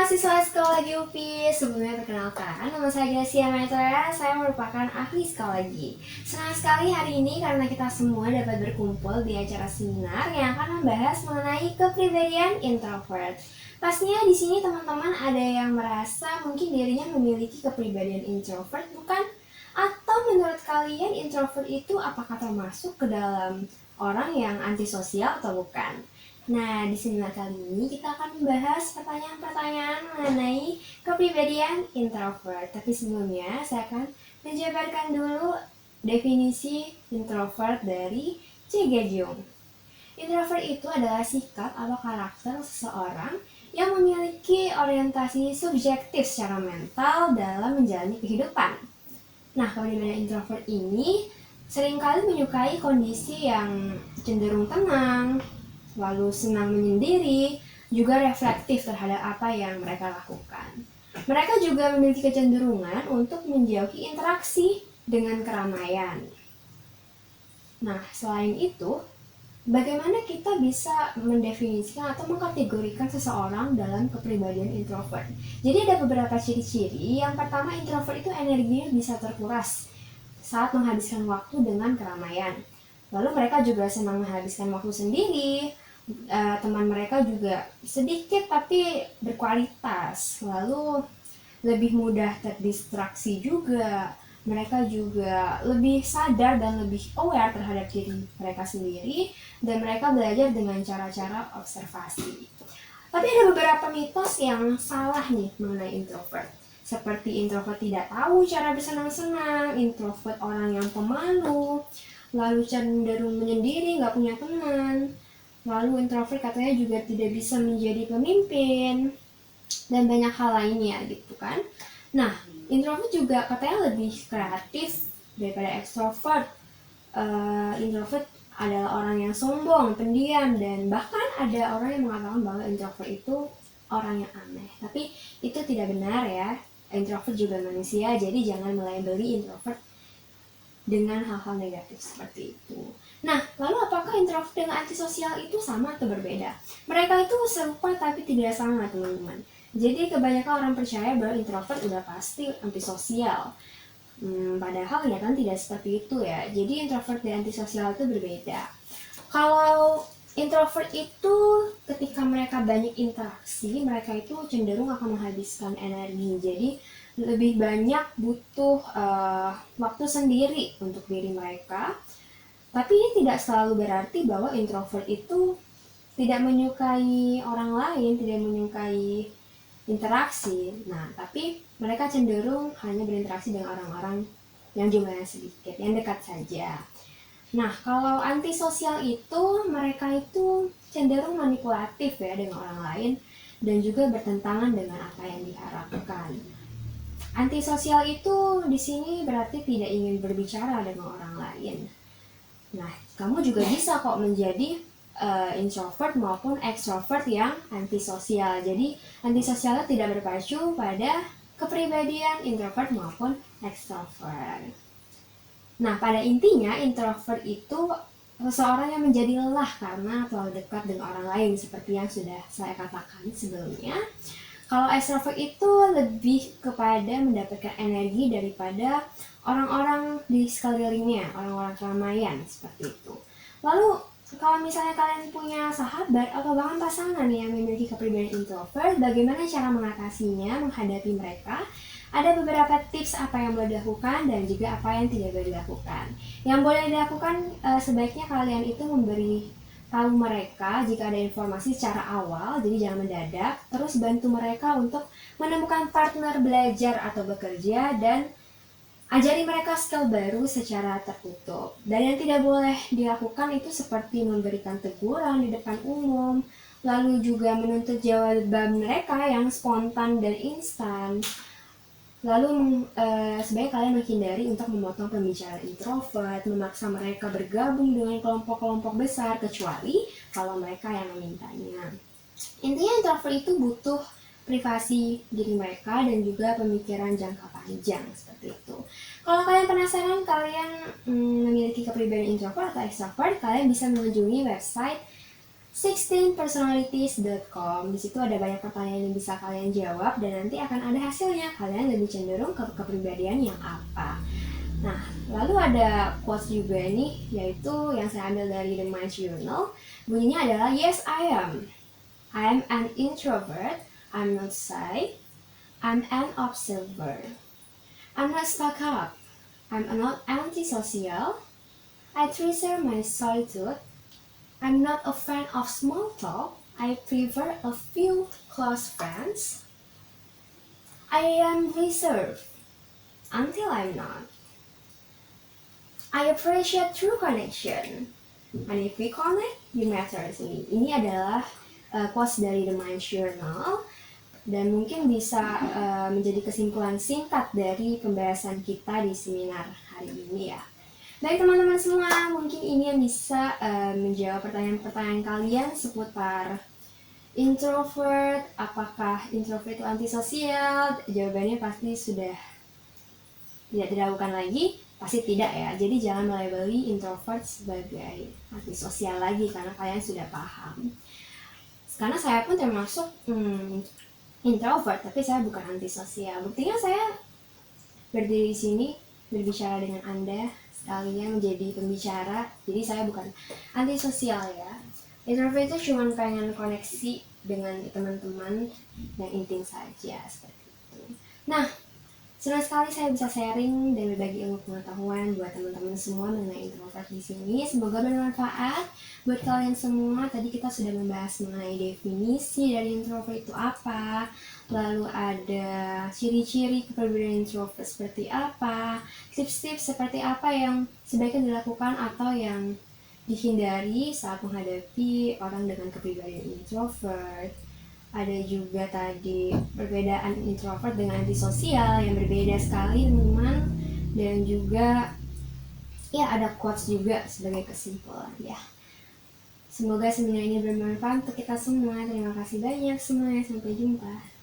mahasiswa psikologi UPI, sebelumnya perkenalkan, nama saya Gracia Maitra, saya merupakan ahli psikologi. Senang sekali hari ini karena kita semua dapat berkumpul di acara seminar yang akan membahas mengenai kepribadian introvert. Pastinya di sini teman-teman ada yang merasa mungkin dirinya memiliki kepribadian introvert, bukan? Atau menurut kalian introvert itu apakah termasuk ke dalam orang yang antisosial atau bukan? Nah, di seminar kali ini kita akan membahas pertanyaan-pertanyaan mengenai kepribadian introvert. Tapi sebelumnya, saya akan menjabarkan dulu definisi introvert dari C. Jung. Introvert itu adalah sikap atau karakter seseorang yang memiliki orientasi subjektif secara mental dalam menjalani kehidupan. Nah, kepribadian introvert ini seringkali menyukai kondisi yang cenderung tenang, lalu senang menyendiri, juga reflektif terhadap apa yang mereka lakukan. Mereka juga memiliki kecenderungan untuk menjauhi interaksi dengan keramaian. Nah, selain itu, bagaimana kita bisa mendefinisikan atau mengkategorikan seseorang dalam kepribadian introvert? Jadi ada beberapa ciri-ciri. Yang pertama, introvert itu energinya bisa terkuras saat menghabiskan waktu dengan keramaian. Lalu mereka juga senang menghabiskan waktu sendiri, teman mereka juga sedikit tapi berkualitas, lalu lebih mudah terdistraksi juga. Mereka juga lebih sadar dan lebih aware terhadap diri mereka sendiri, dan mereka belajar dengan cara-cara observasi. Tapi ada beberapa mitos yang salah nih mengenai introvert, seperti introvert tidak tahu cara bersenang-senang, introvert orang yang pemalu, lalu cenderung menyendiri, nggak punya teman. Lalu introvert katanya juga tidak bisa menjadi pemimpin, dan banyak hal lainnya gitu kan. Nah, introvert juga katanya lebih kreatif daripada extrovert. Introvert adalah orang yang sombong, pendiam, dan bahkan ada orang yang mengatakan bahwa introvert itu orang yang aneh. Tapi itu tidak benar ya. Introvert juga manusia, jadi jangan melabeli introvert dengan hal-hal negatif seperti itu. Nah, lalu apakah introvert dengan antisosial itu sama atau berbeda? Mereka itu serupa tapi tidak sama, teman-teman. Jadi kebanyakan orang percaya bahwa introvert udah pasti antisosial. Padahal ya kan tidak seperti itu ya. Jadi introvert dan antisosial itu berbeda. Kalau introvert itu ketika mereka banyak interaksi, mereka itu cenderung akan menghabiskan energi. Jadi lebih banyak butuh waktu sendiri untuk diri mereka. Tapi ini tidak selalu berarti bahwa introvert itu tidak menyukai orang lain, tidak menyukai interaksi. Nah, tapi mereka cenderung hanya berinteraksi dengan orang-orang yang jumlahnya sedikit, yang dekat saja. Nah, kalau antisosial itu, mereka itu cenderung manipulatif ya dengan orang lain dan juga bertentangan dengan apa yang diharapkan. Antisosial itu di sini berarti tidak ingin berbicara dengan orang lain. Nah, kamu juga bisa kok menjadi introvert maupun extrovert yang antisosial. Jadi, antisosialnya tidak berpacu pada kepribadian introvert maupun extrovert. Nah, pada intinya introvert itu seseorang yang menjadi lelah karena terlalu dekat dengan orang lain, seperti yang sudah saya katakan sebelumnya. Kalau extrovert itu lebih kepada mendapatkan energi daripada orang-orang di sekelilingnya, orang-orang keramaian seperti itu. Lalu kalau misalnya kalian punya sahabat atau bahkan pasangan yang memiliki kepribadian introvert, bagaimana cara mengatasinya, menghadapi mereka? Ada beberapa tips apa yang boleh dilakukan dan juga apa yang tidak boleh dilakukan. Yang boleh dilakukan sebaiknya kalian itu memberi tahu mereka jika ada informasi secara awal, jadi jangan mendadak. Terus bantu mereka untuk menemukan partner belajar atau bekerja, dan ajari mereka skill baru secara tertutup. Dan yang tidak boleh dilakukan itu seperti memberikan teguran di depan umum, lalu juga menuntut jawaban mereka yang spontan dan instan. Lalu sebaiknya kalian menghindari untuk memotong pembicaraan introvert, memaksa mereka bergabung dengan kelompok-kelompok besar, kecuali kalau mereka yang memintanya. Intinya introvert itu butuh privasi diri mereka dan juga pemikiran jangka panjang seperti itu. Kalau kalian penasaran kalian memiliki kepribadian introvert atau extrovert, kalian bisa mengunjungi website 16personalities.com. Di situ ada banyak pertanyaan yang bisa kalian jawab dan nanti akan ada hasilnya. Kalian lebih cenderung ke kepribadian yang apa. Nah, lalu ada quotes juga nih, yaitu yang saya ambil dari The Mind Journal. Bunyinya adalah, yes, I am. I am an introvert. I'm not shy. I'm an observer. I'm not stuck up. I'm not antisocial. I treasure my solitude. I'm not a fan of small talk. I prefer a few close friends. I am reserved until I'm not. I appreciate true connection. And if we connect, you matter to me. Ini adalah quotes dari The Mind Journal dan mungkin bisa menjadi kesimpulan singkat dari pembahasan kita di seminar hari ini ya. Baik teman-teman semua, mungkin ini yang bisa menjawab pertanyaan-pertanyaan kalian seputar introvert. Apakah introvert itu antisosial? Jawabannya pasti sudah tidak diragukan lagi, pasti tidak ya. Jadi jangan melabeli introvert sebagai antisosial lagi karena kalian sudah paham. Karena saya pun termasuk introvert, tapi saya bukan antisosial. Buktinya saya berdiri di sini berbicara dengan Anda sekalian menjadi pembicara, jadi saya bukan antisosial ya. Introvert itu cuma pengen koneksi dengan teman-teman yang intim saja seperti itu. Nah, senang sekali saya bisa sharing dan berbagi ilmu pengetahuan buat teman-teman semua mengenai introvert di sini. Semoga bermanfaat buat kalian semua. Tadi kita sudah membahas mengenai definisi dari introvert itu apa, lalu ada ciri-ciri kepribadian introvert seperti apa, tips-tips seperti apa yang sebaiknya dilakukan atau yang dihindari saat menghadapi orang dengan kepribadian introvert. Ada juga tadi perbedaan introvert dengan antisosial yang berbeda sekali teman-teman, dan juga ya ada quotes juga sebagai kesimpulan ya. Semoga seminar ini bermanfaat untuk kita semua. Terima kasih banyak semuanya, sampai jumpa.